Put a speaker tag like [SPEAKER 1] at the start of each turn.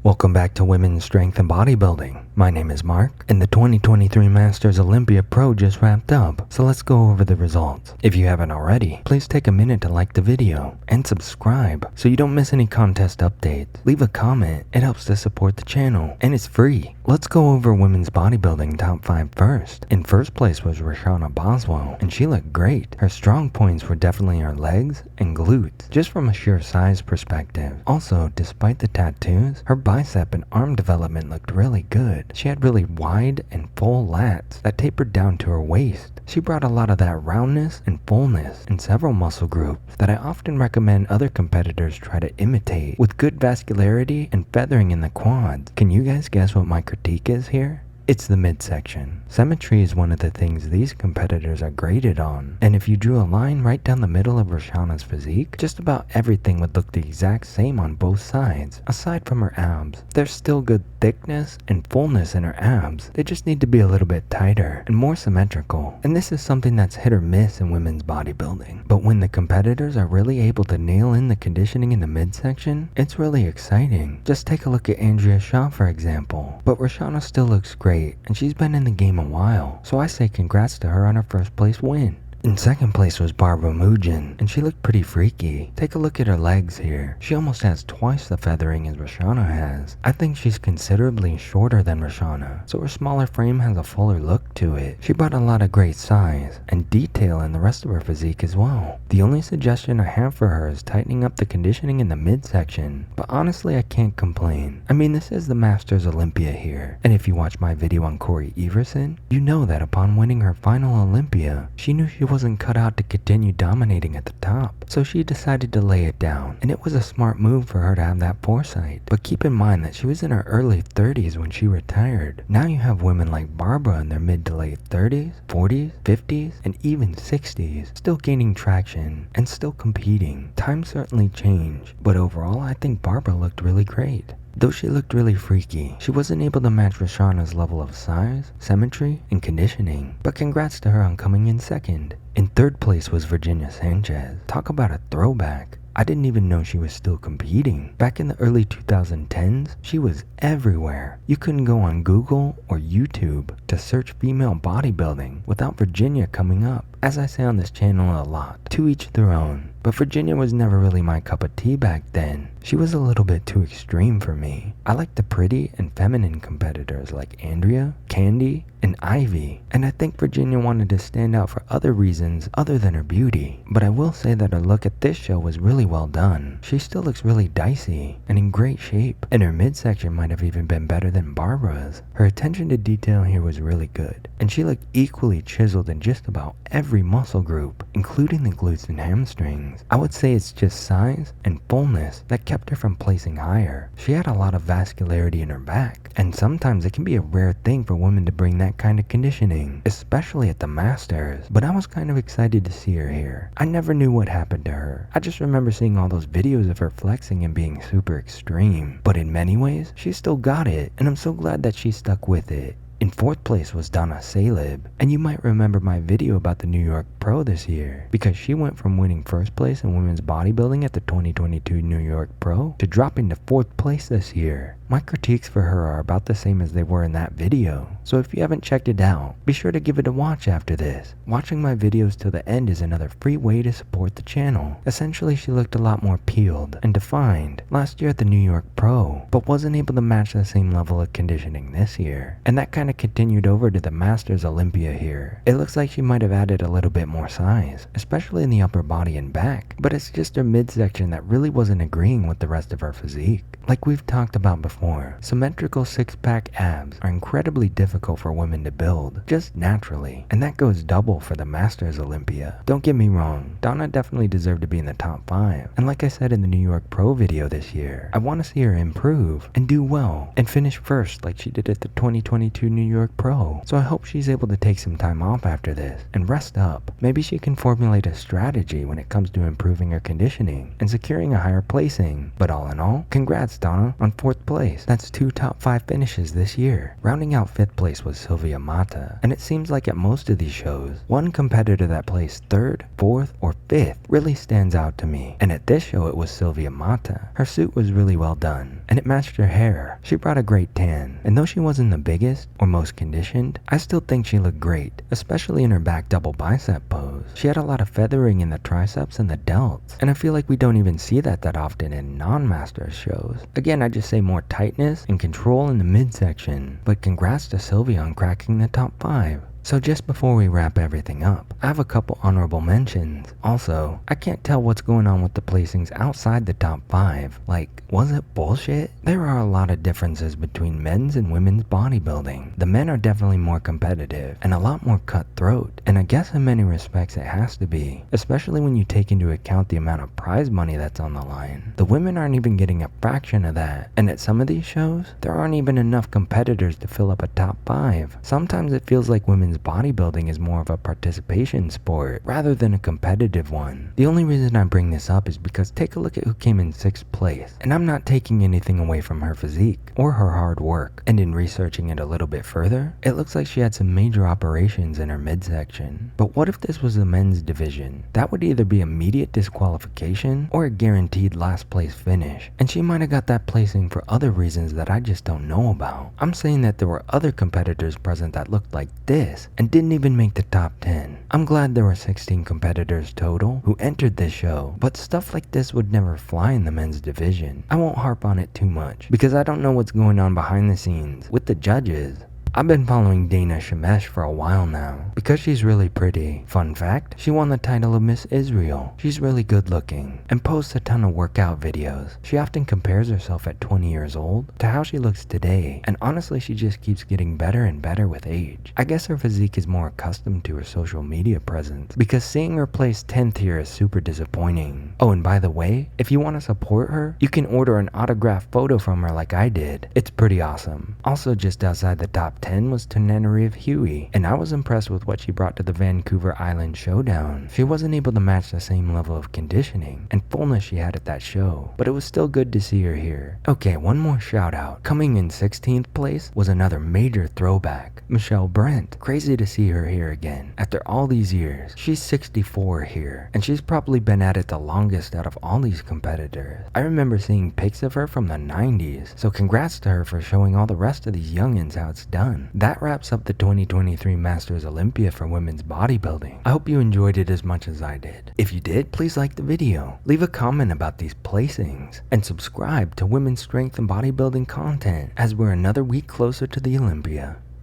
[SPEAKER 1] Welcome back to Women's Strength and Bodybuilding. My name is Mark, and the 2023 Masters Olympia Pro just wrapped up, so let's go over the results. If you haven't already, please take a minute to like the video and subscribe so you don't miss any contest updates. Leave a comment, it helps to support the channel, and it's free. Let's go over women's bodybuilding top 5 first. In first place was Reshanna Boswell, and she looked great. Her strong points were definitely her legs and glutes, just from a sheer size perspective. Also, despite the tattoos, her bicep and arm development looked really good. She had really wide and full lats that tapered down to her waist. She brought a lot of that roundness and fullness in several muscle groups that I often recommend other competitors try to imitate, with good vascularity and feathering in the quads. Can you guys guess what my critique is here? It's the midsection. Symmetry is one of the things these competitors are graded on, and if you drew a line right down the middle of Reshanna's physique, just about everything would look the exact same on both sides. Aside from her abs, there's still good thickness and fullness in her abs. They just need to be a little bit tighter and more symmetrical, and this is something that's hit or miss in women's bodybuilding. But when the competitors are really able to nail in the conditioning in the midsection, it's really exciting. Just take a look at Andrea Shaw for example. But Reshanna still looks great, and she's been in the game a while, so I say congrats to her on her first place win. In second place was Barbara Moojen, and she looked pretty freaky. Take a look at her legs here. She almost has twice the feathering as Reshanna has. I think she's considerably shorter than Reshanna, so her smaller frame has a fuller look to it. She brought a lot of great size and detail in the rest of her physique as well. The only suggestion I have for her is tightening up the conditioning in the midsection, but honestly I can't complain. I mean, this is the Masters Olympia here, and if you watch my video on Corey Everson, you know that upon winning her final Olympia, she knew she wasn't cut out to continue dominating at the top, so she decided to lay it down, and it was a smart move for her to have that foresight. But keep in mind that she was in her early 30s when she retired. Now you have women like Barbara in their mid to late 30s, 40s, 50s, and even 60s, still gaining traction and still competing. Times certainly change, but overall I think Barbara looked really great. Though she looked really freaky, she wasn't able to match Reshanna's level of size, symmetry, and conditioning, but congrats to her on coming in second. In third place was Virginia Sanchez. Talk about a throwback. I didn't even know she was still competing. Back in the early 2010s, she was everywhere. You couldn't go on Google or YouTube to search female bodybuilding without Virginia coming up. As I say on this channel a lot, to each their own. But Virginia was never really my cup of tea back then. She was a little bit too extreme for me. I like the pretty and feminine competitors like Andrea, Candy, and Ivy, and I think Virginia wanted to stand out for other reasons other than her beauty. But I will say that her look at this show was really well done. She still looks really dicey and in great shape, and her midsection might have even been better than Barbara's. Her attention to detail here was really good, and she looked equally chiseled in just about every muscle group, including the glutes and hamstrings. I would say it's just size and fullness that kept her from placing higher. She had a lot of vascularity in her back, and sometimes it can be a rare thing for women to bring that kind of conditioning, especially at the Masters, but I was kind of excited to see her here. I never knew what happened to her. I just remember seeing all those videos of her flexing and being super extreme, but in many ways, she still got it, and I'm so glad that she stuck with it. In fourth place was Donna Salib, and you might remember my video about the New York Pro this year, because she went from winning first place in women's bodybuilding at the 2022 New York Pro to dropping to fourth place this year. My critiques for her are about the same as they were in that video, so if you haven't checked it out, be sure to give it a watch after this. Watching my videos till the end is another free way to support the channel. Essentially, she looked a lot more peeled and defined last year at the New York Pro, but wasn't able to match the same level of conditioning this year, and that kind of continued over to the Masters Olympia here. It looks like she might have added a little bit more size, especially in the upper body and back, but it's just her midsection that really wasn't agreeing with the rest of her physique. Like we've talked about before, symmetrical six-pack abs are incredibly difficult for women to build, just naturally, and that goes double for the Masters Olympia. Don't get me wrong, Donna definitely deserved to be in the top 5, and like I said in the New York Pro video this year, I want to see her improve and do well, and finish first like she did at the 2022 New York Pro, so I hope she's able to take some time off after this and rest up. Maybe she can formulate a strategy when it comes to improving her conditioning and securing a higher placing. But all in all, congrats Donna on 4th place. That's 2 top 5 finishes this year. Rounding out 5th place was Silvia Matta, and it seems like at most of these shows, one competitor that placed 3rd, 4th, or 5th really stands out to me, and at this show it was Silvia Matta. Her suit was really well done, and it matched her hair. She brought a great tan, and though she wasn't the biggest or most conditioned, I still think she looked great, especially in her back double bicep pose. She had a lot of feathering in the triceps and the delts, and I feel like we don't even see that often in non-masters shows. Again, I just say more tightness and control in the midsection, but congrats to Silvia on cracking the top 5. So just before we wrap everything up, I have a couple honorable mentions. Also, I can't tell what's going on with the placings outside the top 5. Like, was it bullshit? There are a lot of differences between men's and women's bodybuilding. The men are definitely more competitive and a lot more cutthroat, and I guess in many respects it has to be, especially when you take into account the amount of prize money that's on the line. The women aren't even getting a fraction of that, and at some of these shows, there aren't even enough competitors to fill up a top 5. Sometimes it feels like women's bodybuilding is more of a participation sport rather than a competitive one. The only reason I bring this up is because take a look at who came in 6th place, and I'm not taking anything away from her physique or her hard work, and in researching it a little bit further, it looks like she had some major operations in her midsection. But what if this was the men's division? That would either be immediate disqualification or a guaranteed last place finish, and she might have got that placing for other reasons that I just don't know about. I'm saying that there were other competitors present that looked like this and didn't even make the top 10. I'm glad there were 16 competitors total who entered this show, but stuff like this would never fly in the men's division. I won't harp on it too much because I don't know what's going on behind the scenes with the judges. I've been following Donna Shemesh for a while now because she's really pretty. Fun fact, she won the title of Miss Israel. She's really good looking and posts a ton of workout videos. She often compares herself at 20 years old to how she looks today, and honestly she just keeps getting better and better with age. I guess her physique is more accustomed to her social media presence because seeing her place 10th here is super disappointing. Oh, and by the way, if you want to support her, you can order an autographed photo from her like I did. It's pretty awesome. Also just outside the top 10 was TANANARIVE HUIE, and I was impressed with what she brought to the Vancouver Island Showdown. She wasn't able to match the same level of conditioning and fullness she had at that show, but it was still good to see her here. Okay, one more shout out. Coming in 16th place was another major throwback, Brent. Crazy to see her here again after all these years. She's 64 here, and she's probably been at it the longest out of all these competitors. I remember seeing pics of her from the 90s, so congrats to her for showing all the rest of these youngins how it's done. That wraps up the 2023 Masters Olympia for women's bodybuilding. I hope you enjoyed it as much as I did. If you did, please like the video, leave a comment about these placings, and subscribe to women's strength and bodybuilding content as we're another week closer to the Olympia.